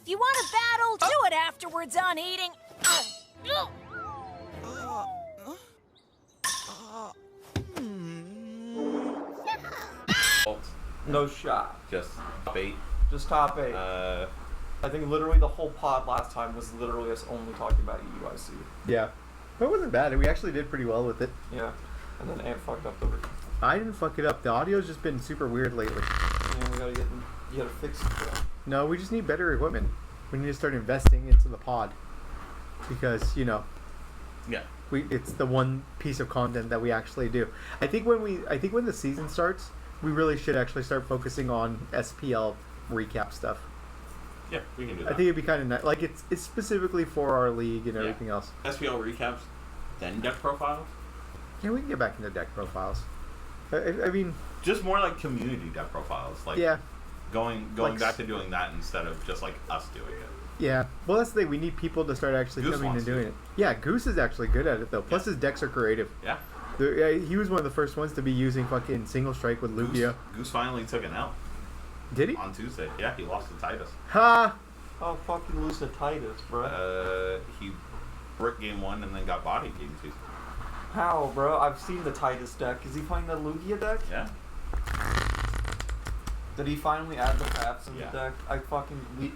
If you want a battle, do it afterwards on eating. No shot. Just top 8. Just top 8. I think literally the whole pod last time was literally us only talking about EUIC. Yeah. But it wasn't bad. We actually did pretty well with it. Yeah. And then Ant fucked up the version. I didn't fuck it up. The audio's just been super weird lately. Yeah, you gotta fix it. Bro. No, we just need better equipment. We need to start investing into the pod. Because, Yeah. it's the one piece of content that we actually do. I think when the season starts, we really should actually start focusing on SPL recap stuff. Yeah, we can do that. I think it'd be kind of nice. Like, it's specifically for our league and everything else. SPL recaps, then deck profiles? Yeah, we can get back into deck profiles. I mean... Just more like community deck profiles. Like, yeah. Going Like, back to doing that instead of just like us doing it. Yeah. Well, that's the thing. We need people to start actually Goose coming and wants doing to. it. Yeah, Goose is actually good at it, though. Plus, his decks are creative. Yeah. He was one of the first ones to be using fucking single strike with Lugia. Goose finally took an L. Did he? On Tuesday. Yeah, he lost to Titus. Ha! Oh, fucking lose to Titus, bro. He bricked game 1 and then got bodied game 2. How, bro? I've seen the Titus deck. Is he playing the Lugia deck? Yeah. Did he finally add the paths in Yeah. the deck?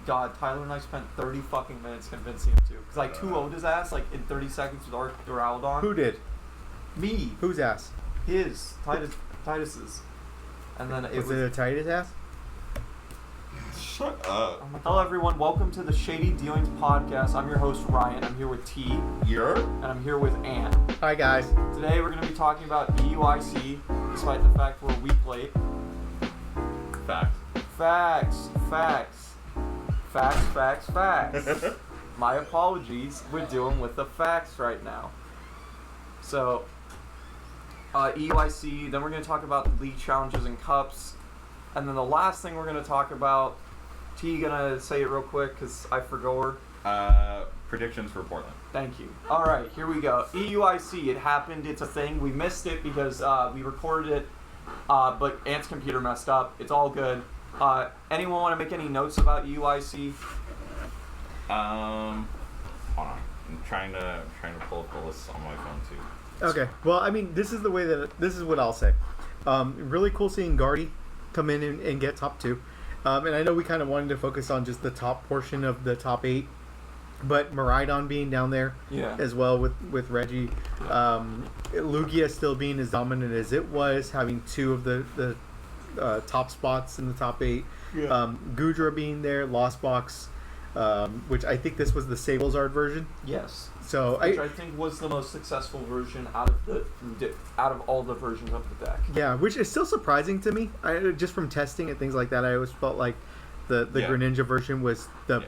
God, Tyler and I spent 30 fucking minutes convincing him to. Because I 2-0'd his ass, like, in 30 seconds with Duraludon. Who did? Me. Whose ass? His. Titus's. And then Was it a Titus ass? Shut up. Hello, everyone. Welcome to the Shady Dealings Podcast. I'm your host, Ryan. I'm here with T. And I'm here with Ant. Hi, guys. Today, we're going to be talking about EUIC, despite the fact we're a week late. Facts. My apologies. We're dealing with the facts right now. So, EUIC, then we're going to talk about the league challenges and cups. And then the last thing we're going to talk about, T, going to say it real quick because I forgot her. Predictions for Portland. Thank you. All right, here we go. EUIC, it happened. It's a thing. We missed it because we recorded it, but Ant's computer messed up. It's all good. Anyone want to make any notes about EUIC? Hold on. I'm trying to pull up the list on my phone too. Okay. Well, I mean, this is what I'll say. Really cool seeing Guardy come in and get top 2. And I know we kind of wanted to focus on just the top portion of the top 8. But Miraidon being down there as well with Reggie. Lugia still being as dominant as it was, having 2 of the top spots in the top 8. Gudra being there, Lost Box, which I think this was the Sablezard version. Yes. So which I think was the most successful version out of all the versions of the deck. Yeah, which is still surprising to me. Just from testing and things like that, I always felt like the Greninja version was the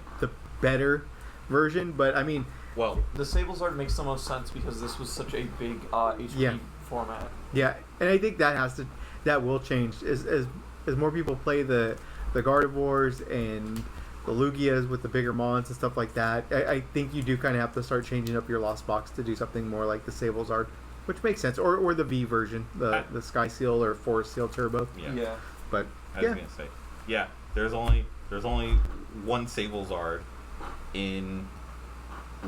better version. But I mean, well, the Sablezard makes the most sense because this was such a big HP format. Yeah, and I think that will change as more people play the Gardevoirs and the Lugias with the bigger mons and stuff like that. I think you do kind of have to start changing up your Lost Box to do something more like the Sablezard, which makes sense, or the V version, the Sky Seal or Forest Seal Turbo. Yeah. But I was gonna say, there's only one Sablezard in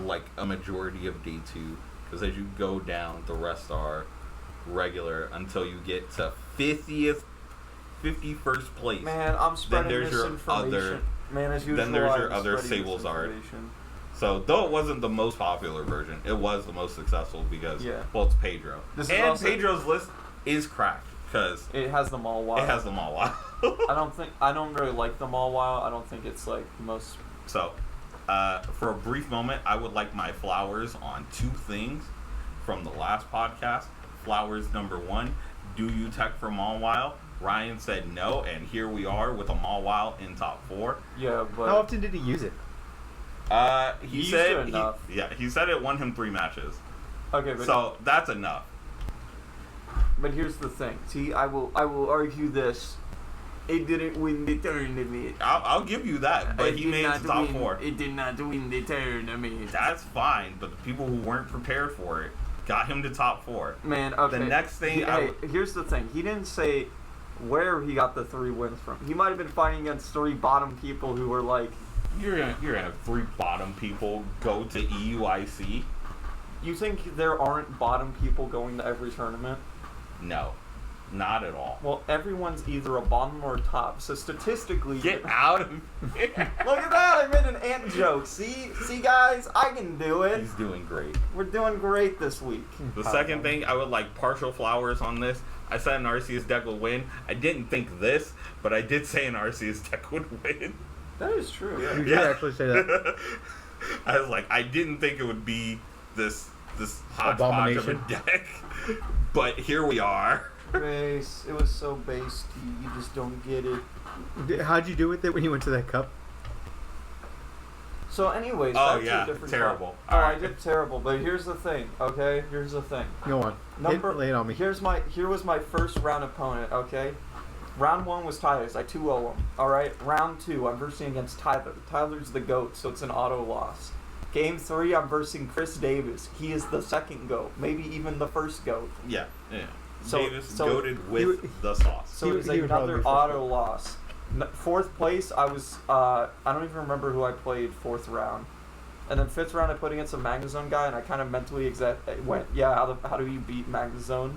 like a majority of day 2, because as you go down, the rest are regular until you get to 51st place. Man, I'm spreading then there's this your information. Man, as usual, then there's your other Sablezard. So, though it wasn't the most popular version, it was the most successful because, well, it's Pedro. And Pedro's list is cracked because it has them all wild. It has them all wild. I don't really like them all wild. I don't think it's like the most. So, for a brief moment, I would like my flowers on 2 things from the last podcast. Flowers number 1, do you tech for Mawile? Ryan said no, and here we are with a Mawile in top 4. Yeah, but how often did he use it? He said he said it won him 3 matches. Okay, but so that's enough. But here's the thing. See, I will argue this. It didn't win the tournament. I'll give you that, but he made it to top 4. It did not win the tournament. That's fine, but the people who weren't prepared for it got him to top 4. Man, okay. The next thing, here's the thing. He didn't say where he got the 3 wins from. He might have been fighting against 3 bottom people who were like you're gonna have 3 bottom people go to EUIC. You think there aren't bottom people going to every tournament? No, not at all. Well, everyone's either a bottom or a top, so statistically... Get out of here. Look at that! I made an ant joke. See, guys? I can do it. He's doing great. We're doing great this week. The second thing, I would like partial flowers on this. I said an Arceus deck will win. I didn't think this, but I did say an Arceus deck would win. That is true. You did actually say that. I was like, I didn't think it would be this hodgepodge of a deck, but here we are. Base. It was so base. You just don't get it. How'd you do with it when you went to that cup? So, anyways, Oh, back to yeah, a different terrible. topic. Oh, Alright. I did terrible. But here's the thing. Okay, here's the thing. Go on. Lay it on me. Here was my first round opponent. Okay, round 1 was Tyler's. I 2-0 him. All right. Round 2, I'm versing against Tyler. Tyler's the GOAT, so it's an auto loss. Game 3, I'm versing Chris Davis. He is the second GOAT, maybe even the first GOAT. Yeah. So- Davis so goated with the sauce. So He it's would probably another be first auto GOAT. loss. 4th place, I was I don't even remember who I played 4th round. And then 5th round I played against a Magnezone guy, and I kind of mentally went, yeah, how do you beat Magnezone?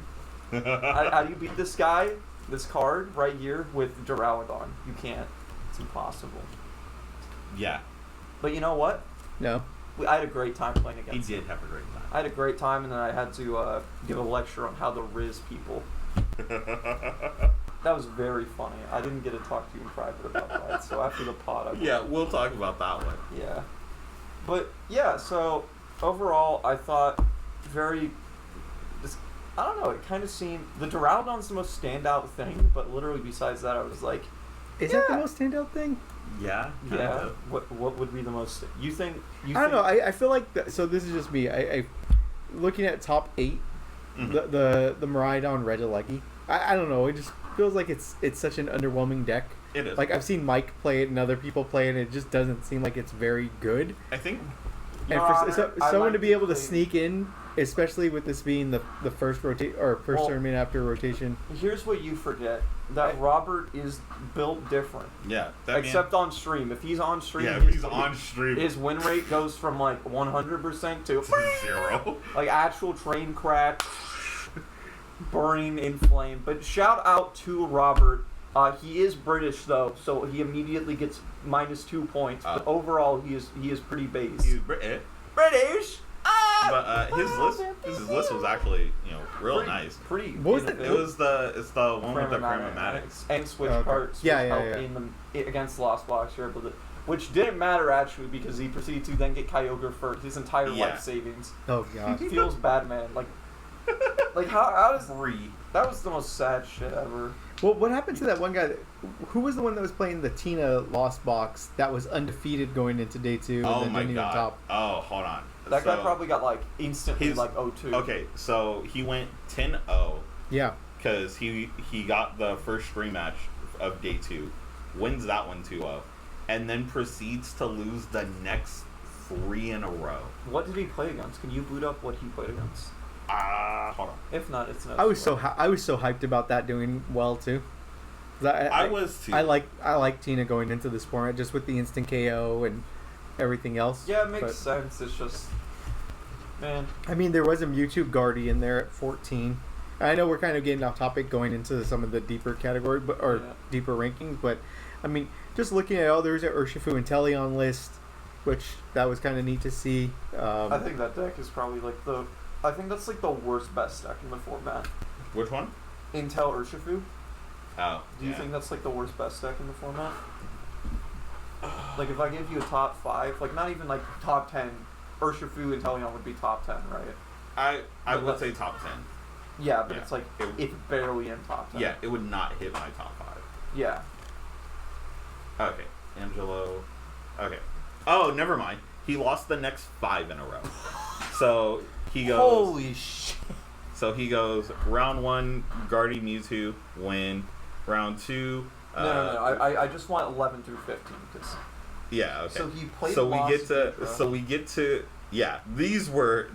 how do you beat this guy, this card right here with Duraludon? You can't. It's impossible. Yeah, But you know what? No. I had a great time playing he against him. did have a great time. I had a great time, and then I had to give a lecture on how to Riz people. That was very funny. I didn't get to talk to you in private about that, so after the pod, I will. Yeah, we'll talk about that one. Yeah. But, yeah, so overall, I thought I don't know, it kind of seemed... The Duraludon's the most standout thing, but literally besides that, I was like... Is that the most standout thing? Yeah, Yeah. What would be the most... You think... I don't know. I feel like... So this is just me. I looking at top 8, Mhm. the Miraidon Regieleki, I don't know. It just feels like it's such an underwhelming deck. It is. Like, I've seen Mike play it and other people play it, and it just doesn't seem like it's very good. I think And No, for I someone like to be able to play- sneak in, especially with this being the first first Well- tournament after rotation. Here's what you forget. That Robert is built different. yeah. That Except on stream. If he's on stream, man, yeah, if he's on stream, his win rate goes from like 100% to 0. like actual train crash, burning in flame. But shout out to Robert. He is British though, so he immediately gets -2 points. But overall, he is pretty base. He's British. but his list was actually real Pretty- nice. Pretty. What was It was it's the one with the Cramomatics cramomatics. and switch Okay. cards. Yeah, which yeah, help yeah. in against Lost Box. You're able to, which didn't matter actually because he proceeded to then get Kyogre for his entire Yeah. life savings. Oh god. Feels bad, man. Like how does Free. that was the most sad shit ever. Well, what happened to that one guy? Who was the one that was playing the Tina Lost Box that was undefeated going into day 2? Oh and then my didn't even god. top? Oh, hold on. That guy So, probably got like instantly he's- like 0-2. Okay, so he went 10-0 Yeah. because he got the first stream match of day 2, wins that one 2-0, and then proceeds to lose the next 3 in a row. What did he play against? Can you boot up what he played against? Hold on. If not, it's not. I was so hyped about that doing well too. 'Cause I was too. I like Tina going into this format just with the instant KO and everything else. Yeah, it makes but- sense. It's just, man. I mean, there was a Mewtwo Guardy in there at 14. I know we're kind of getting off topic going into some of the deeper category, or Yeah. deeper rankings, but I mean, just looking at there's an Urshifu and Teleon list, which that was kind of neat to see. I think that deck is probably like I think that's like the worst best deck in the format. Which one? Intel Urshifu. Oh. Do you yeah. think that's like the worst best deck in the format? Like if I give you a top 5, like not even like top 10, Urshifu and Teleon would be top 10, right? I But would let's- say top 10. Yeah, but Yeah. it's like It- it's barely in top 10. Yeah, it would not hit my top 5. Yeah. Okay, Angelo. Okay. Oh, never mind. He lost the next 5 in a row. So he goes. Holy shit. So he goes round 1, Guardy Mewtwo, win. Round 2. No. I just want 11 through 15 because. Yeah. Okay. So he played. So we Lost get to. Vapor. So we get to. Yeah. These were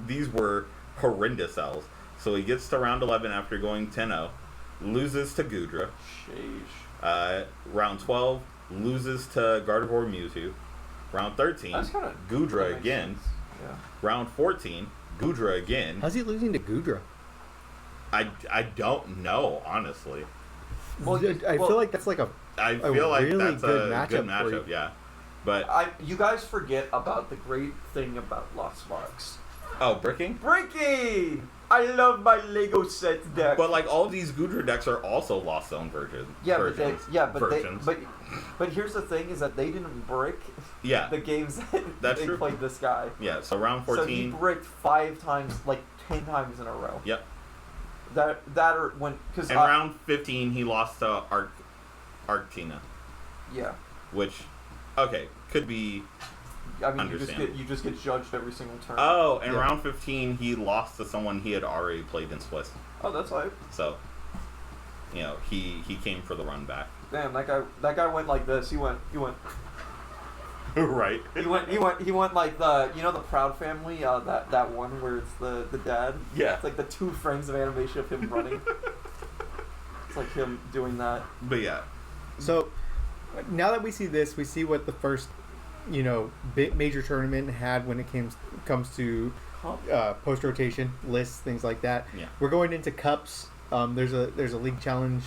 horrendous L's. So he gets to round 11 after going 10-0, loses to Gudra. Sheesh. Round 12, loses to Gardevoir Mewtwo. Round 13, That's kinda- Gudra that makes again. sense. Yeah. Round 14, Gudra again. How's he losing to Gudra? I don't know, honestly. Well, I feel like that's like I feel like really that's good a matchup good for matchup, you. yeah. But you guys forget about the great thing about Lost Box. oh, bricking. Breaking! I love my Lego set deck. But like all these Gudra decks are also Lost Zone versions. But here's the thing: is that they didn't brick Yeah, the games that That's they true. played this guy. yeah. So round So he 14. bricked 5 times, like 10 times in a row. Yep. That or when because And round 15, he lost to Arctina, yeah. which, okay, could be. I mean, Understandable. you just get judged every single turn. Oh, and Yeah. round 15, he lost to someone he had already played in Swiss. Oh, that's right. So, you know, he came for the run back. Damn, that guy went like this. He went Right. he went like the Proud Family, that one where it's the dad. Yeah. It's like the 2 frames of animation of him running. It's like him doing that. But yeah. So now that we see this, we see what the first, major tournament had when it comes to post rotation lists, things like that. Yeah. We're going into cups. There's a league challenge,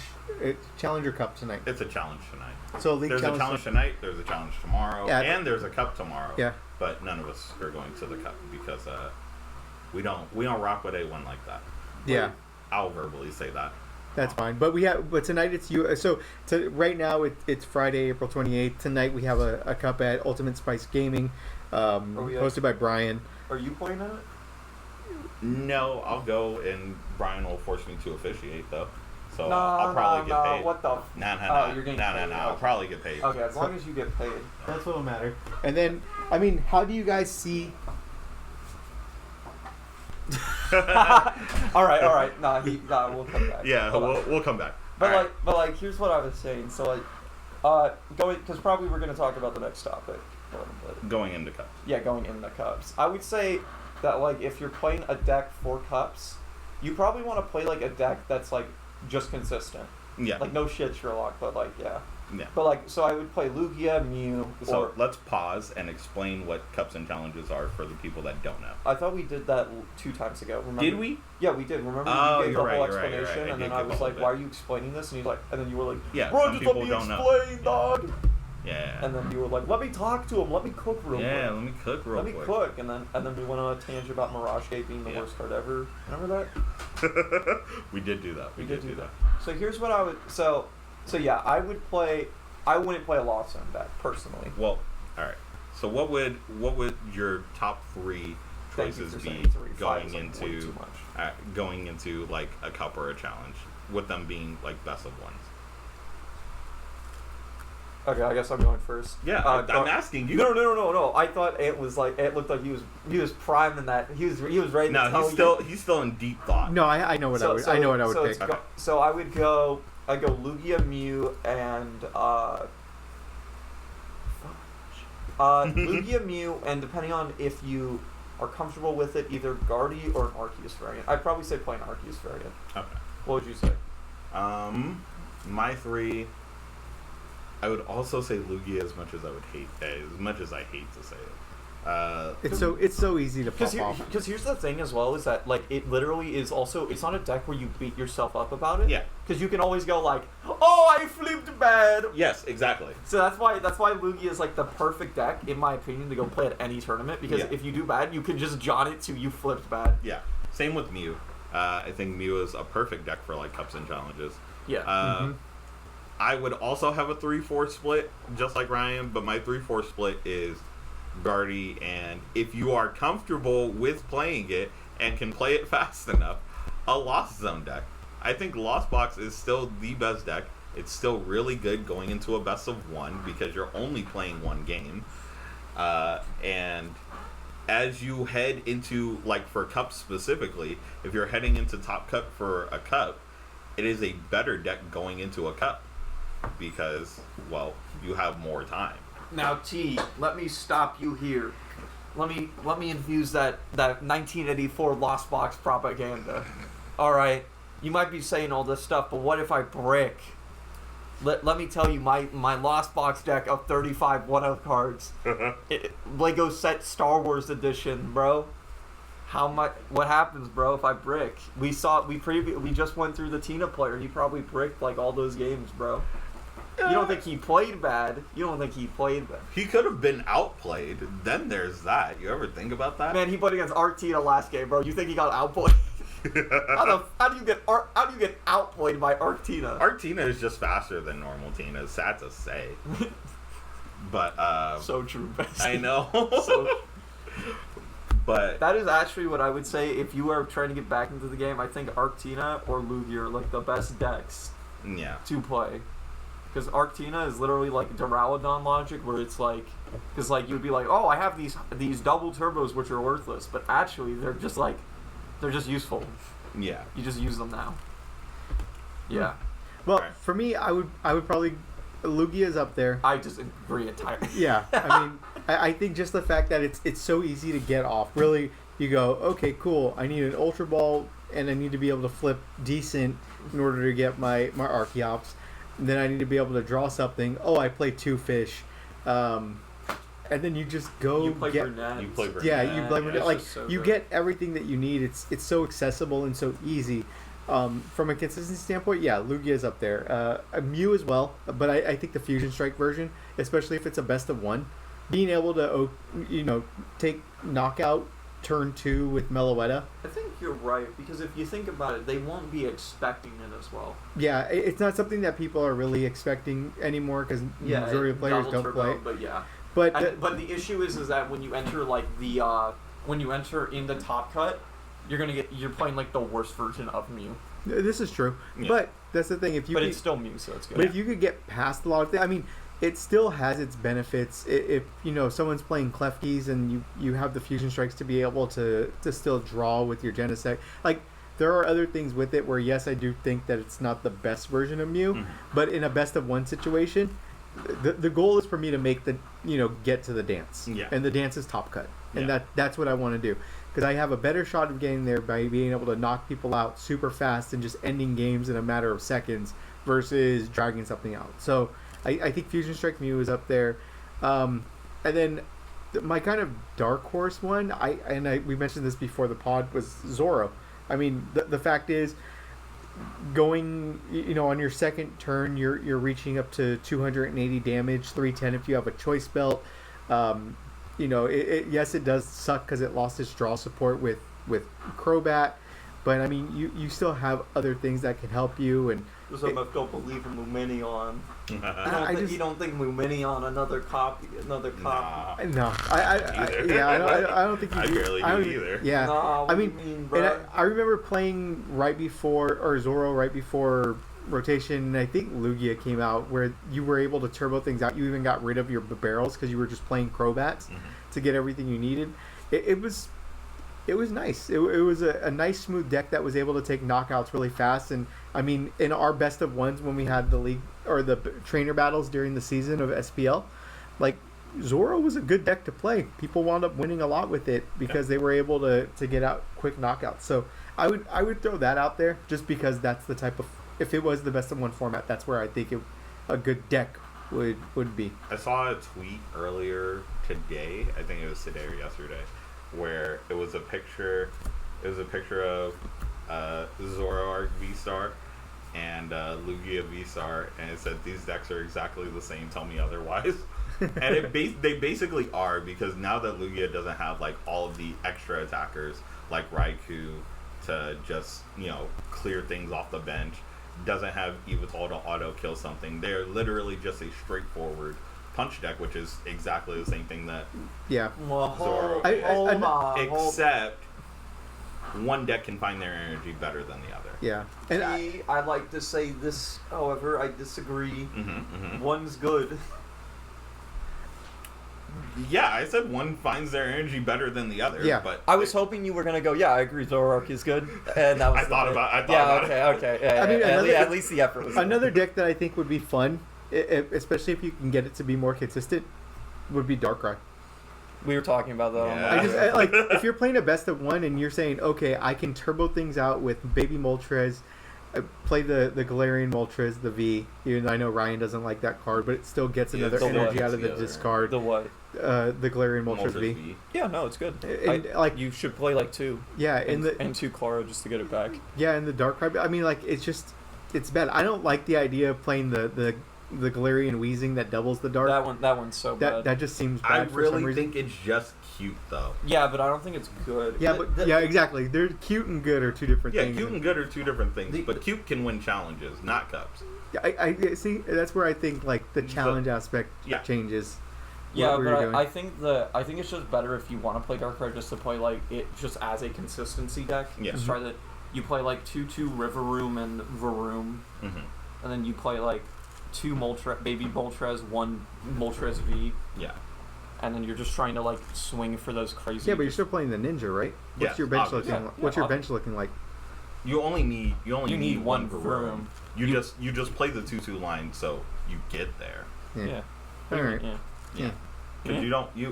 challenger cup tonight. It's a challenge tonight. So league There's a challenge tonight, there's a challenge tomorrow, Yeah. and there's a cup tomorrow. Yeah. But none of us are going to the cup because we don't rock with A1 like that. Yeah. I'll verbally say that. That's fine, but tonight it's you. So right now it's Friday, April 28th. Tonight we have a cup at Ultimate Spice Gaming, hosted by Brian. Are you playing in it? No, I'll go, and Brian will force me to officiate though. So No, I'll probably get paid. What the? Nah. You're getting No. paid. I'll probably get paid. Okay, as long as you get paid. That's what'll matter. And then, I mean, how do you guys see? all right. Nah, we'll come back. Yeah, Hold on. we'll come back. But All right. here's what I was saying. So going because probably we're gonna talk about the next topic. Going into cup. Yeah, going in the cups. I would say that like if you're playing a deck for cups, you probably want to play like a deck that's like just consistent. Yeah. Like no shit Sherlock, but like yeah. Yeah. But like so I would play Lugia, Mew, So or let's pause and explain what cups and challenges are for the people that don't know. I thought we did that 2 times ago. Remember? Did we? Yeah, we did. Remember Oh, you gave you're the whole right, you're right, explanation, you're right. I and did then I give was a like, little "Why bit. are you explaining this?" And then you were like, Yeah, "Bro, some just let people me don't know. explain, dog." Yeah. And then you were like, "Let me talk to him. Let me cook real Yeah, quick. let me cook real Let me quick. cook." And then we went on a tangent about Mirage Gate being the Yeah. worst card ever. Remember that? We did do that. We did do that. So here's what I would. So yeah, I wouldn't play a Lost Zone deck personally. Well, all right. So what would your top 3 Thank you choices for be saying 3. 5 going is, like, way into too much. going into like a cup or a challenge, with them being like best of ones? Okay, I guess I'm going first. Yeah, I'm asking you. No. I thought it looked like he was primed in that. He was ready to No, tell he's still in deep thought. No, I know what I would. I know what I would pick. Okay. So I would go. I go Lugia, Mew, and Lugia, Mew, and depending on if you are comfortable with it, either Guardy or an Arceus variant. I'd probably say play an Arceus variant. Okay. What would you say? My 3. I would also say Lugia as much as I hate to say it. It's so easy to pop off. Because here's the thing as well is that like it literally is also it's not a deck where you beat yourself up about it. Yeah. Because you can always go like, oh, I flipped bad. Yes, exactly. So that's why Lugia is like the perfect deck in my opinion to go play at any tournament because Yeah. if you do bad, you can just jot it to you flipped bad. Yeah. Same with Mew. I think Mew is a perfect deck for like cups and challenges. Yeah. I would also have a 3-4 split, just like Ryan, but my 3-4 split is Guardy, and if you are comfortable with playing it and can play it fast enough, a Lost Zone deck. I think Lost Box is still the best deck. It's still really good going into a best of 1 because you're only playing 1 game. And as you head into, like for cups specifically, if you're heading into Top Cup for a cup, it is a better deck going into a cup because, well, you have more time. Now T, let me stop you here. Let me infuse that 1984 Lost Box propaganda. All right, you might be saying all this stuff, but what if I brick Let me tell you, my Lost Box deck of 35 one-of cards, Lego set Star Wars edition, bro. What happens, bro, if I brick? We just went through the Tina player. He probably bricked like all those games, bro. You don't think he played bad? He could have been outplayed. Then there's that. You ever think about that? Man, he played against Arctina last game, bro. You think he got outplayed? How do you get outplayed by Arctina? Arctina is just faster than normal Tina. It's sad to say, but so true, Bessie. I know. But that is actually what I would say if you are trying to get back into the game. I think Arctina or Lugia are like the best decks to play. Because Arctina is literally like Duraludon logic, where it's like, because like you'd be like, oh, I have these double turbos which are worthless, but actually they're just useful. Yeah. You just use them now. Yeah. Well, for me, I would probably Lugia's up there. I disagree entirely. Yeah, I mean, I think just the fact that it's so easy to get off. Really, you go, okay, cool. I need an Ultra Ball, and I need to be able to flip decent in order to get my Archeops. And then I need to be able to draw something. Oh, I play 2 fish. And then you just go You play Brunette. Yeah, you play Brunette. Like, so you good. get everything that you need. It's so accessible and so easy. From a consistency standpoint, yeah, Lugia's up there. Mew as well, but I think the Fusion Strike version, especially if it's a best of 1, being able to, take knockout turn 2 with Meloetta. I think you're right, because if you think about it, they won't be expecting it as well. Yeah, it's not something that people are really expecting anymore, because majority of players don't play. But yeah. But the issue is that when you enter like when you enter into Top Cut, you're playing like the worst version of Mew. This is true. Yeah. But that's the thing. But it's still Mew, so it's good. But if you could get past a lot of things, I mean, it still has its benefits. If someone's playing Klefkis and you have the Fusion Strikes to be able to still draw with your Genesect, like there are other things with it where yes, I do think that it's not the best version of Mew, but in a best of 1 situation, the goal is for me to make get to the dance. Yeah. And the dance is Top Cut, and that's what I want to do. Because I have a better shot of getting there by being able to knock people out super fast and just ending games in a matter of seconds versus dragging something out. So I think Fusion Strike Mew is up there. And then my kind of dark horse one, we mentioned this before the pod, was Zoro. I mean, the fact is, going on your second turn, you're reaching up to 280 damage, 310 if you have a choice belt. Yes, it does suck because it lost its draw support with Crobat, but I mean, you still have other things that can help you. And I don't believe in Luminion. I You don't think Luminion another copy? No, I don't think you I do. barely do either. Yeah, No, I mean, and I remember playing Zoro right before rotation, and I think Lugia came out where you were able to turbo things out. You even got rid of your barrels because you were just playing Crobats to get everything you needed. It was nice. It was a nice smooth deck that was able to take knockouts really fast. And I mean, in our best of 1s when we had the league or the trainer battles during the season of SPL, like Zoro was a good deck to play. People wound up winning a lot with it because they were able to get out quick knockouts. So I would throw that out there just because that's the type of, if it was the best of 1 format, that's where I think a good deck would be. I saw a tweet earlier today. I think it was today or yesterday, where it was a picture. It was a picture of Zoroark V-Star and Lugia V-Star, and it said these decks are exactly the same. Tell me otherwise. And they basically are, because now that Lugia doesn't have like all of the extra attackers like Raikou to just clear things off the bench, doesn't have Evital to auto kill something. They're literally just a straightforward punch deck, which is exactly the same thing that Well, Zoro hold on. except one deck can find their energy better than the other. Yeah, and I'd like to say this, however, I disagree. One's good. Yeah, I said one finds their energy better than the other. Yeah. But I was hoping you were gonna go. Yeah, I agree. Zoroark is good, and that was. I thought about it. Okay. Yeah, I mean, at least the effort was. another deck that I think would be fun, especially if you can get it to be more consistent, would be Darkrai. We were talking about that. Yeah. Like if you're playing a best of 1 and you're saying, okay, I can turbo things out with Baby Moltres, play the Galarian Moltres, the V. Even though I know Ryan doesn't like that card, but it still gets another it's energy still out of the together. discard. The what? The Galarian Moltres V. Yeah, no, it's good. And, like, You should play like 2. yeah, And 2 Clara just to get it back. yeah, in the dark card. I mean, like, it's bad. I don't like the idea of playing the Galarian Weezing that doubles the dark. That one's so bad. That just seems bad I for some really reason. think it's just cute though. Yeah, but I don't think it's good. Yeah, but yeah, exactly. They're cute and good are two different Yeah, things. cute and good are two different things. The- But cute can win challenges, not cups. I see. That's where I think like the challenge aspect Yeah. changes. Yeah, what you're but doing. I think it's just better if you want to play Dark Card just to play like it just as a consistency deck. Yeah. Just try that you play like 2/2 River Room and Varoom, Mm-hmm. and then you play like 2 Baby Moltres, 1 Moltres V, Yeah. and then you're just trying to like swing for those crazy. Yeah, but you're still playing the ninja, right? What's Yes, your bench obviously. looking? Yeah, What's your yeah, bench looking like? You only need You need one Varoom. You just play the 2/2 line so you get there. Yeah. All right. Yeah. Yeah. Because Yeah.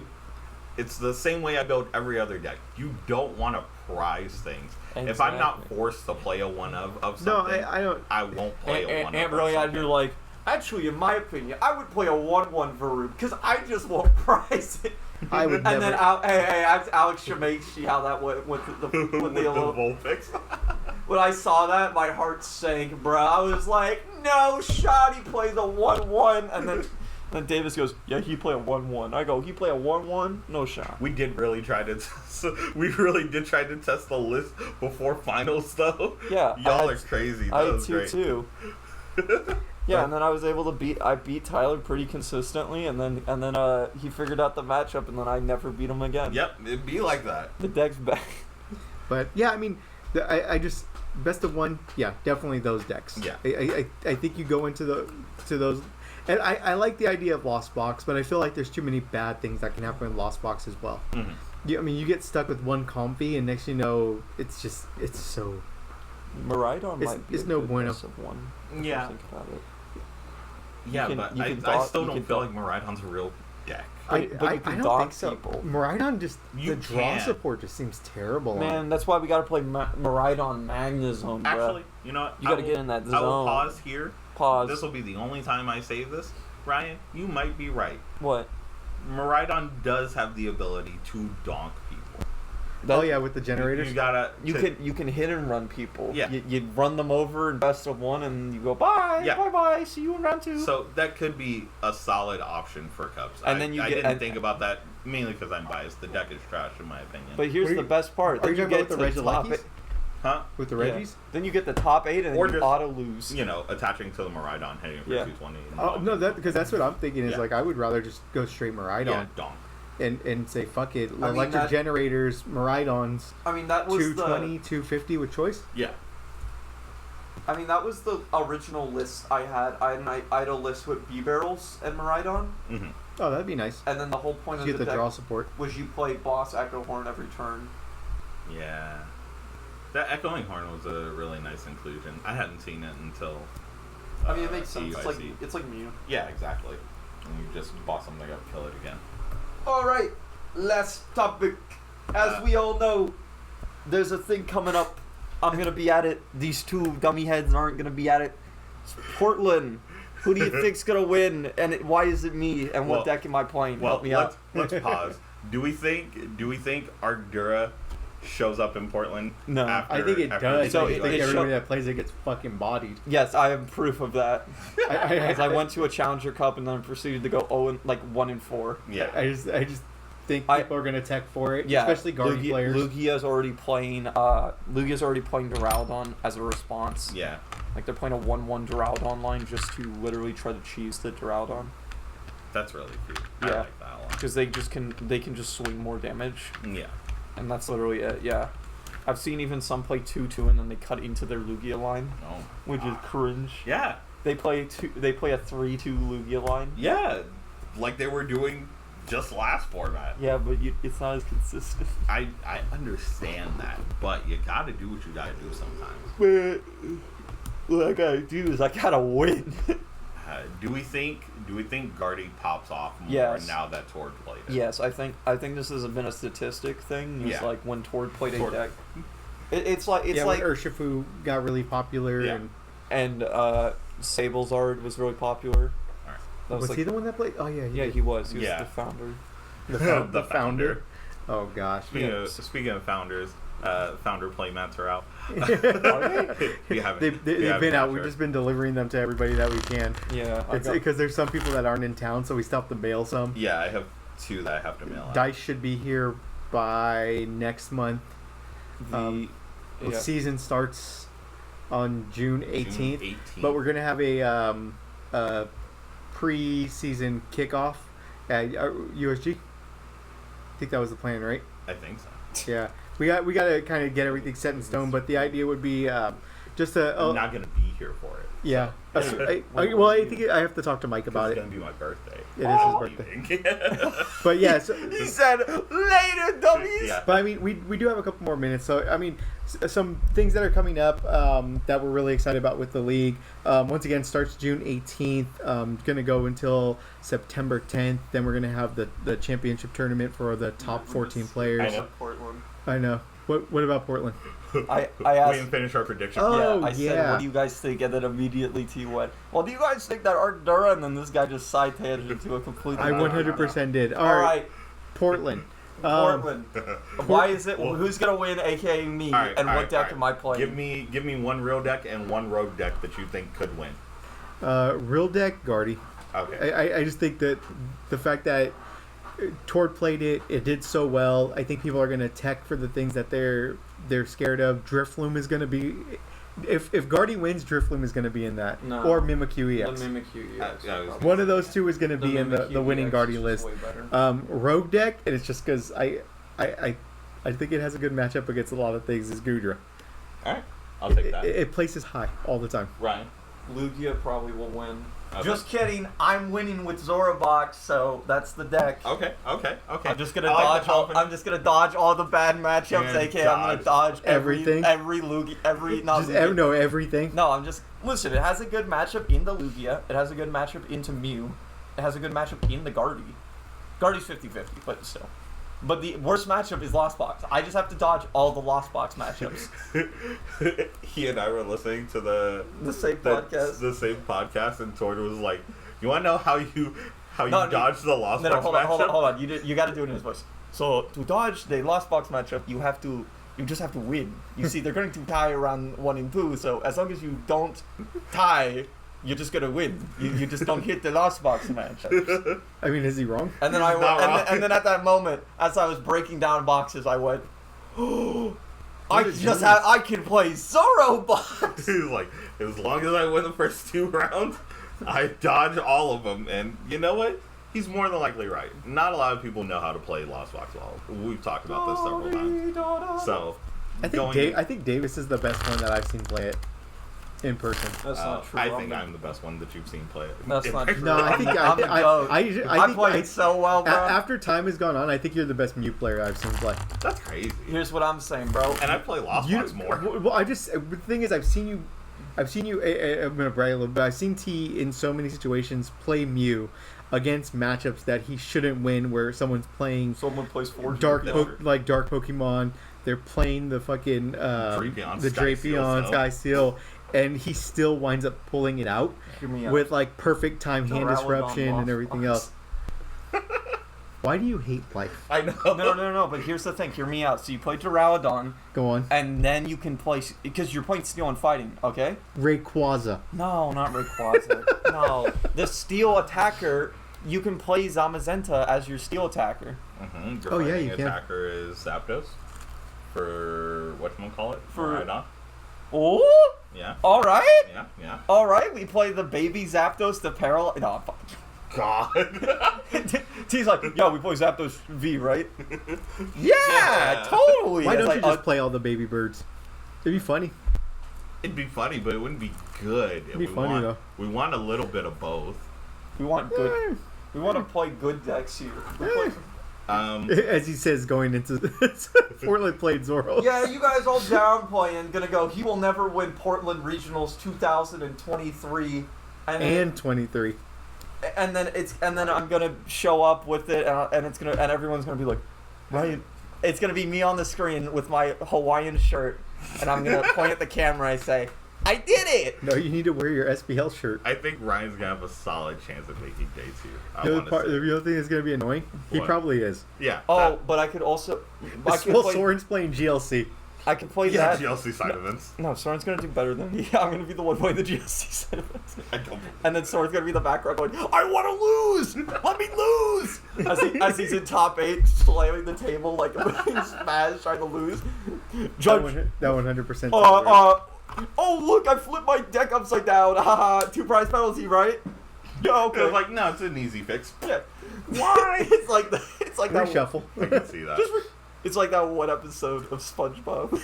it's the same way I build every other deck. You don't want to prize things. If I'm not Exactly. forced to play a one of No, something, I don't. I won't play a one of. And really out here like, Actually, in my opinion, I would play a 1/1 Varoom because I just won't prize it. I would And never. then ask Alex Shemaichi how that went with the with the Vulpix. when I saw that, my heart sank, bro. I was like, no shot. He plays a 1/1, and then Davis goes, yeah, he play a 1/1. I go, he play a 1/1? No shot. We did really try to. We really did try to test the list before finals, though. Yeah, y'all are crazy. I That had was great. 2-2. Yeah, and then I was able to I beat Tyler pretty consistently, and then he figured out the matchup, and then I never beat him again. Yep, it'd be like that. The deck's back. But yeah, I mean, I just best of one. Yeah, definitely those decks. Yeah. I think you go into those, and I like the idea of Lost Box, but I feel like there's too many bad things that can happen in Lost Box as well. Mhm. Yeah, I mean, you get stuck with one comfy, and next you know, it's so. Miraidon It's- might be it's a no good bueno. mess of one. if Yeah. you think about it. Yeah, can- but you I can still you don't can feel dodge- like Miraidon's a real deck. But you I can don't dodge think so. people. Miraidon just You the draw can. support just seems terrible. on Man, that's why we gotta play Miraidon Magna Zone, bro. Actually, you know what? You gotta get in that I will zone. pause here. Pause. This will be the only time I say this. Ryan, you might be right. What? Miraidon does have the ability to donk people. Oh yeah, with the generators. You gotta. You can hit and run people. Yeah. You run them over in best of one, and you go bye, Yeah. bye, see you in round 2. So that could be a solid option for Cubs. And then you I get- didn't and- think about that mainly because I'm biased. The deck is trash in my opinion. but here's What are the you- best part. are Then you you talking get about to the the top Regileckies? huh? With the Yeah. Reggies? Then you get the top 8, and Or then you just- auto lose. You know, attaching to the Miraidon, hitting for Yeah. 220. and Oh donk. no, because that's what I'm thinking is Yeah. like I would rather just go straight Miraidon Yeah, donk. and say fuck it, I mean, electric that- generators, Miraidons, I mean that was 220, 250 with choice. Yeah. that was the original list I had. I had a list with B barrels and Miraidon, Mm-hmm. Oh, that'd be nice. and then the whole point You of get the the deck draw support. was you play boss Echo Horn every turn. Yeah. That Echoing Horn was a really nice inclusion. I hadn't seen it until. I mean, it makes sense. EUIC. It's like Mew. Yeah, exactly. And you just boss something up, kill it again. All right, last topic. As we all know, there's a thing coming up. I'm gonna be at it. These two dummy heads aren't gonna be at it. It's Portland. Who do you think's gonna win? And why is it me? And what Well- deck am I playing? Well, Help me out. let's pause. Do we think Ardura shows up in Portland? No. after, I think it after does. So I the think it everybody show- that plays it gets fucking bodied. Yes, I have proof of that. As I I went to a Challenger Cup and then proceeded to go 1-4. Yeah. I just think I- people are gonna tech for it, Yeah, especially Guardian players. Lugia's already playing Duraldon as a response. Yeah. Like they're playing a 1/1 Duraldon line just to literally try to cheese the Duraldon. That's really cute. I Yeah. like that a lot. Because they can just swing more damage, Yeah. and that's literally it. Yeah, I've seen even some play 2/2 and then they cut into their Lugia line, Oh. which is cringe. Yeah. They play a 3/2 Lugia line. Yeah. Like they were doing just last format. Yeah, but it's not as consistent. I understand that, but you gotta do what you gotta do sometimes. But what I gotta do is I gotta win. Do we think Guardy pops off more Yes. now that Tord played it? Yes, I think this has been a statistic thing. It's Yeah. like when Tord played Tord- a deck. It's like when Urshifu got really popular. Yeah. and Sablezard was really popular. That Was like, he the one that played? Oh yeah, yeah, did. he was. He was Yeah. the founder. The founder. Oh gosh. Speaking of founders, founder playmats are out. We haven't. They've we haven't been out. sure. We've just been delivering them to everybody that we can. Yeah, It's because there's some people that aren't in town, so we still have to mail some. Yeah, I have 2 that I have to mail out. Dice should be here by next month. The season starts on June 18th, June 18th. but we're gonna have a pre-season kickoff at USG. I think that was the plan, right? I think so. Yeah, we got to kind of get everything set in stone, but the idea would be just I'm not gonna be here for it. yeah. So. I think I have to talk to Mike about It's it. gonna be my birthday. It is his birthday. But yeah, so, he said later, dummies. Yeah. but I mean, we do have a couple more minutes. So I mean, some things that are coming up that we're really excited about with the league. Once again, starts June 18th. Going to go until September 10th. Then we're going to have the championship tournament for the top 14 players. I know. Portland. I know. What about Portland? I We asked. didn't finish our prediction. Oh, I said, yeah. what do you guys think? And then immediately T went, well, do you guys think that Art Dura? And then this guy just side tangent to a completely I different- 100% did. All right, Portland. Portland. Why is it? Well- who's gonna win, aka me? All right, and all what right, deck all right. am I playing? Give me one real deck and one rogue deck that you think could win. Real deck, Guardy. Okay. I just think that the fact that Tord played it did so well. I think people are going to tech for the things that they're scared of. Drifloom is going to be... If Guardy wins, Drifloom is going to be in that. No. Or Mimikyu EX. The Mimikyu, yes. Yeah, One of those two is going to be in the Mimikyu winning EX Guardy is list. just way better. Rogue deck, and it's just because I think it has a good matchup against a lot of things, is Gudra. All right. I'll take that. It places high all the time. Ryan. Lugia probably will win. Okay. Just kidding. I'm winning with Zorobox, so that's the deck. Okay. I'm just gonna I like dodge the all. confidence. I'm just gonna dodge all the bad matchups. You're gonna AK, I'm gonna dodge everything? every Lugia, Everything. No, I'm just listen. It has a good matchup in the Lugia. It has a good matchup into Mew. It has a good matchup in the Guardy. Guardy's 50-50, but still. But the worst matchup is Lost Box. I just have to dodge all the Lost Box matchups. He and I were listening to the same podcast. The same podcast, and Tord was like, "You want to know how you No, dodge the Lost No, Box hold on, matchup?" hold on. You got to do it in his voice. So to dodge the Lost Box matchup, you just have to win. You see, they're going to tie around 1 and 2. So as long as you don't tie, you're just gonna win. You just don't hit the Lost Box matchup. I mean, is he wrong? And then He's not wrong. and then at that moment, as I was breaking down boxes, I went, "Oh, I can play Zorobox." He was like, "As long as I win the first 2 rounds, I dodge all of them." And you know what? He's more than likely right. Not a lot of people know how to play Lost Box well. We've talked about this several times. So, I think Davis is the best one that I've seen play it in person. That's not true. I think I'm the best one that you've seen play it. That's not true. No, I think I'm the GOAT. I played think so well, bro. after time has gone on, I think you're the best Mew player I've seen play. That's crazy. Here's what I'm saying, bro. And I play Lost Box more. Well, the thing is, I've seen you. I'm gonna brag a little bit. I've seen T in so many situations play Mew against matchups that he shouldn't win, where someone's playing Someone plays 4 dark Pokemon. They're playing the fucking Drapion Sky Seal, and he still winds up pulling it out Hear me out. with like perfect time hand Duraludon disruption and Lost everything Box. else. Why do you hate life? I know. No, but here's the thing. Hear me out. So you play Duraludon, Go on. and then you can play... Because you're playing Steel and Fighting, okay? Rayquaza. No, not Rayquaza. No. The Steel attacker, you can play Zamazenta as your Steel attacker. Mm-hmm. Oh, yeah, you can. Attacker is Zapdos. For whatchamacallit? For- Rhydon. Oh! Yeah. Alright! Yeah. Alright, we play the baby Zapdos, the Parallel... No, fuck. God. T's like, yeah, we play Zapdos V, right? Yeah, totally. Why It's don't like, you just play all the baby birds? It'd be funny. It'd be funny, but it wouldn't be good. It'd be funny, though. We want a little bit of both. We want good... We want to play good decks here. We play- As he says, going into Portland played Zoro. Yeah, you guys all downplaying, gonna go, he will never win Portland Regionals 2023. And 23. And then I'm gonna show up with it, and everyone's gonna be like, right? It's gonna be me on the screen with my Hawaiian shirt, and I'm gonna point at the camera and say, I did it! No, you need to wear your SPL shirt. I think Ryan's gonna have a solid chance of making day 2. The real thing is going to be annoying. He What? probably is. Yeah. Oh, but I could also... Well, Soren's playing GLC. I can play yeah, that. GLC side events. No, Soren's gonna do better than me. I'm gonna be the one playing the GSC side of it. I don't. And then Soren's gonna be in the background going, I want to lose! Let me lose! As he's in top 8, slamming the table like smash, trying to lose. Judge. That 100%. Oh look, I flipped my deck upside down. Haha, 2 prize penalty, right? Yeah, okay. It's like, no, it's an easy fix. Yeah. Why? it's like that. Reshuffle. I can see that. It's like that one episode of SpongeBob.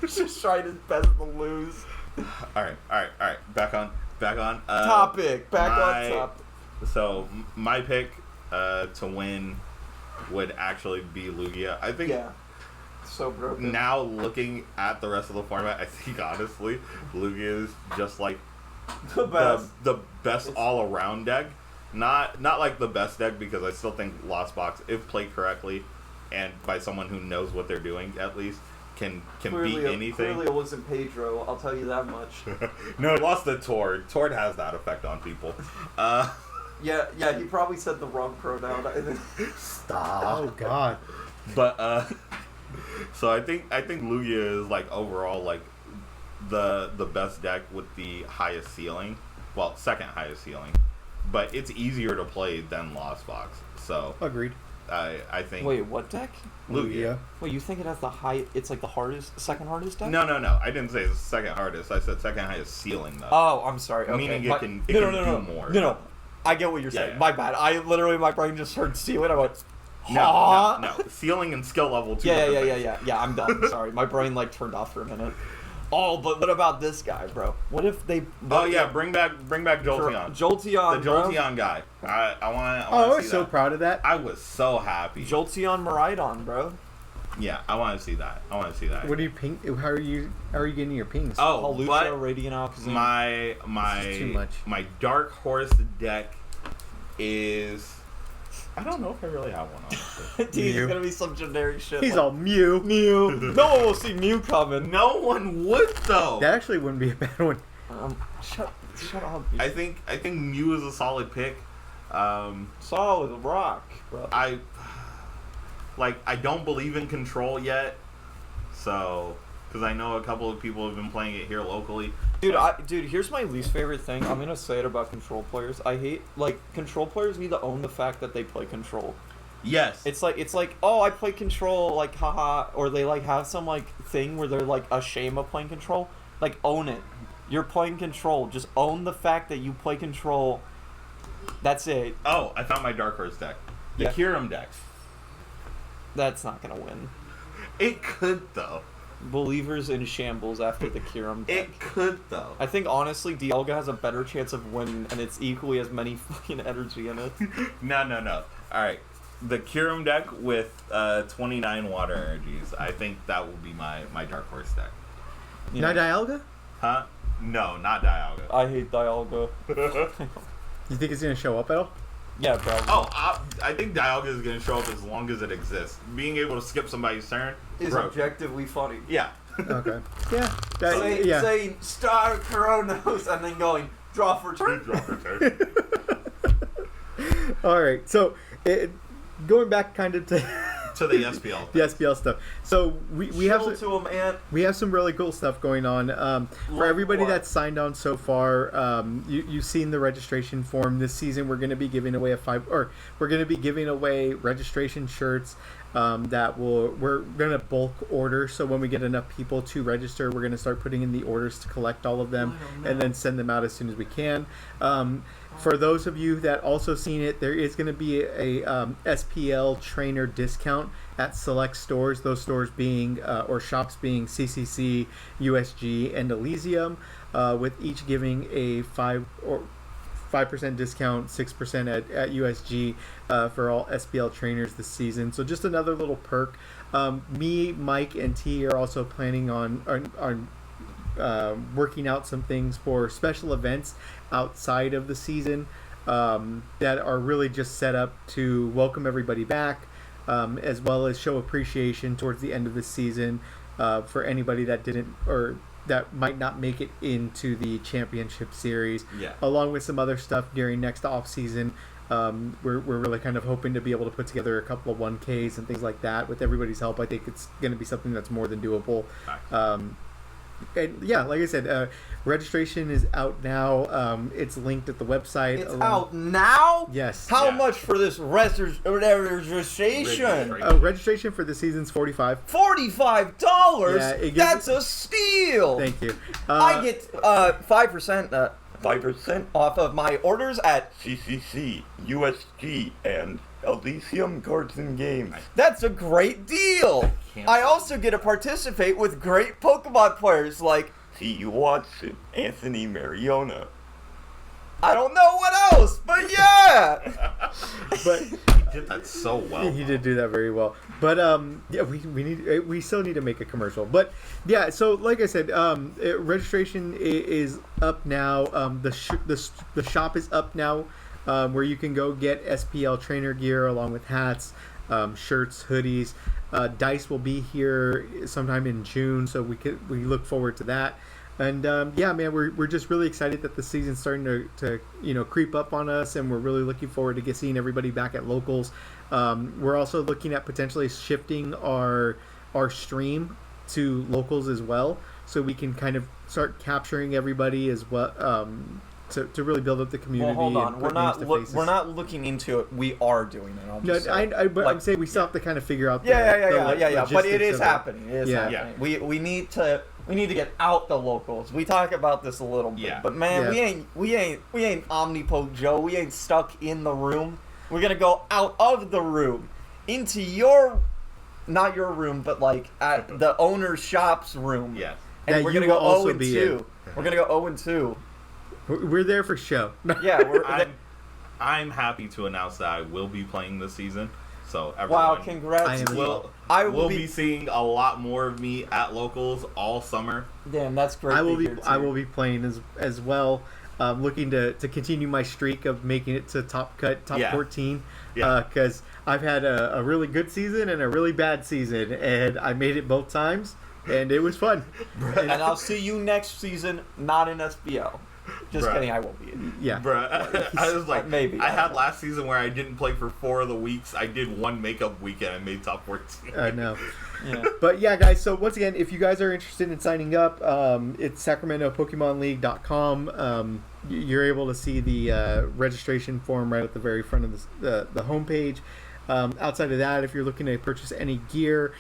Just trying his best to lose. All right. Back on. Topic. Back on topic. So my pick to win would actually be Lugia. I think. Yeah. So broken. Now looking at the rest of the format, I think honestly, Lugia is just like The best. the best all around deck. Not like the best deck, because I still think Lost Box, if played correctly, and by someone who knows what they're doing at least, can beat anything. Clearly it wasn't Pedro, I'll tell you that much. No, it lost to Tord. Tord has that effect on people. Yeah, he probably said the wrong pronoun. Stop. Oh, God. But so I think Lugia is like overall like the best deck with the highest ceiling. Well, second highest ceiling. But it's easier to play than Lost Box. So Agreed. I think Wait, what deck? Lugia. Wait, you think it has the high? It's like the hardest, second hardest deck? No. I didn't say it's the second hardest. I said second highest ceiling though. Oh, I'm sorry. Okay. Meaning My- it can no, do more. No, I get what you're Yeah, saying. yeah. My bad. My brain just heard ceiling. I went. No. Ceiling and skill level. Two different things. Yeah. I'm done. Sorry, my brain like turned off for a minute. Oh, but what about this guy, bro? What if they? Oh yeah, bring back Jolteon. Jolteon, The Jolteon guy. I want. I was so proud of that. I was so happy. Jolteon Miraidon, bro. Yeah, I want to see that. What do you ping? How are you getting your pings? Oh, Palucha, but Radiant Alakazam. my This is too much. my dark horse deck is. I don't know if I really have one. Honestly. Dude, it's Mew. gonna be some generic shit. He's like, all Mew. no one will see Mew coming. No one would though. That actually wouldn't be a bad one. Shut up. I think Mew is a solid pick. Solid rock, bro. I don't believe in control yet, so because I know a couple of people have been playing it here locally. Dude, here's my least favorite thing. I'm gonna say it about control players. I hate control players need to own the fact that they play control. Yes, It's like oh, I play control, like haha, or they like have some like thing where they're like ashamed of playing control. Like own it. You're playing control. Just own the fact that you play control. That's it. Oh, I found my dark horse deck. The Yeah. Kyurem deck. That's not gonna win. It could though. Believers in shambles after the Kyurem deck. It could though. I think honestly, Dialga has a better chance of winning, and it's equally as many fucking energy in it. No. All right, the Kyurem deck with 29 water energies. I think that will be my dark horse deck. You Not know, Dialga? Huh? No, not Dialga. I hate Dialga. You think it's gonna show up at all? Yeah, bro. Oh, I think Dialga is going to show up as long as it exists. Being able to skip somebody's turn, Is bro. objectively funny. Yeah. Okay. Yeah. Saying Star Coronos and then going draw for turn. Drop your turn. All right. So, going back kind of to To the SPL. the SPL stuff. So we have Chill to him, Ant. we have some really cool stuff going on. For Like everybody what? that's signed on so far, you've seen the registration form. This season, we're going to be giving away registration shirts that we're going to bulk order. So when we get enough people to register, we're going to start putting in the orders to collect all of them and then send them out as soon as we can. For those of you that also seen it, there is going to be a SPL trainer discount at select stores. Those stores being or shops being CCC, USG, and Elysium, with each giving a 5% discount, 6% at USG for all SPL trainers this season. So just another little perk. Me, Mike, and T are also planning on working out some things for special events outside of the season that are really just set up to welcome everybody back, as well as show appreciation towards the end of the season for anybody that didn't or that might not make it into the championship series. Yeah. Along with some other stuff during next off season. We're really kind of hoping to be able to put together a couple of 1Ks and things like that. With everybody's help, I think it's going to be something that's more than doable. And yeah, like I said, registration is out now. It's linked at the website. It's out now? Yes. How Yeah. much for this registration? Registration for the season's $45. $45? Yeah, it gives- That's a steal! Thank you. I get 5% off of my orders at CCC, USG, and Elysium Cards and Games. That's a great deal! can't I also get to participate with great Pokemon players like C.U. Watson, Anthony Mariona. I don't know what else, but yeah! But He did that so well. he did do that very well. But yeah, we still need to make a commercial. But yeah, so like I said, registration is up now. The shop is up now, where you can go get SPL trainer gear along with hats, shirts, hoodies. Dice will be here sometime in June, so we look forward to that. And yeah, man, we're just really excited that the season's starting to creep up on us, and we're really looking forward to seeing everybody back at locals. We're also looking at potentially shifting our stream to locals as well, so we can kind of start capturing everybody as well. To really build up the community. Well, hold on. and We're put names to faces. not looking into it. We are doing it. No, but Like- I'm saying we still have to kind of figure out. Yeah. But it is logistics of happening. It is Yeah. happening. We need to get out the locals. We talk about this a little bit, Yeah. but man, Yeah. we ain't Omnipoke Joe. We ain't stuck in the room. We're gonna go out of the room into not your room, but like at the owner's shop's room. Yes. And That we're you gonna go will also 0 and be 2. We're gonna go 0 and 2. We're there for show. Yeah, I'm happy to announce that I will be playing this season. So everyone wow, congrats. I am- will I will be seeing a lot more of me at locals all summer. Damn, that's great. I will to be hear, I too. will be playing as well. Looking to continue my streak of making it to top Yeah. 14. Yeah. Because I've had a really good season and a really bad season, and I made it both times, and it was fun. And I'll see you next season, not in SPL. Just Bruh. kidding, I won't be in. Yeah. Bruh. I was like, Maybe. I had last season where I didn't play for 4 of the weeks. I did one makeup weekend and made top 14. I know. Yeah. But yeah, guys, so once again, if you guys are interested in signing up, it's SacramentoPokemonLeague.com. You're able to see the registration form right at the very front of the homepage. Outside of that, if you're looking to purchase any gear,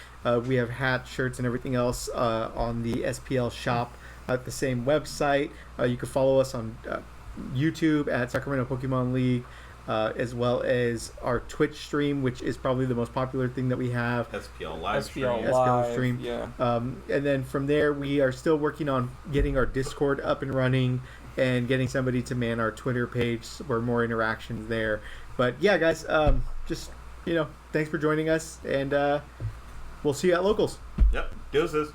we have hats, shirts, and everything else on the SPL shop at the same website. You can follow us on YouTube at Sacramento Pokemon League, as well as our Twitch stream, which is probably the most popular thing that we have. SPL live SPL stream. SPL live, stream. yeah. And then from there, we are still working on getting our Discord up and running and getting somebody to man our Twitter page for more interactions there. But yeah, guys, just, thanks for joining us, and we'll see you at locals. Yep. Deuces.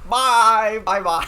Bye. Bye.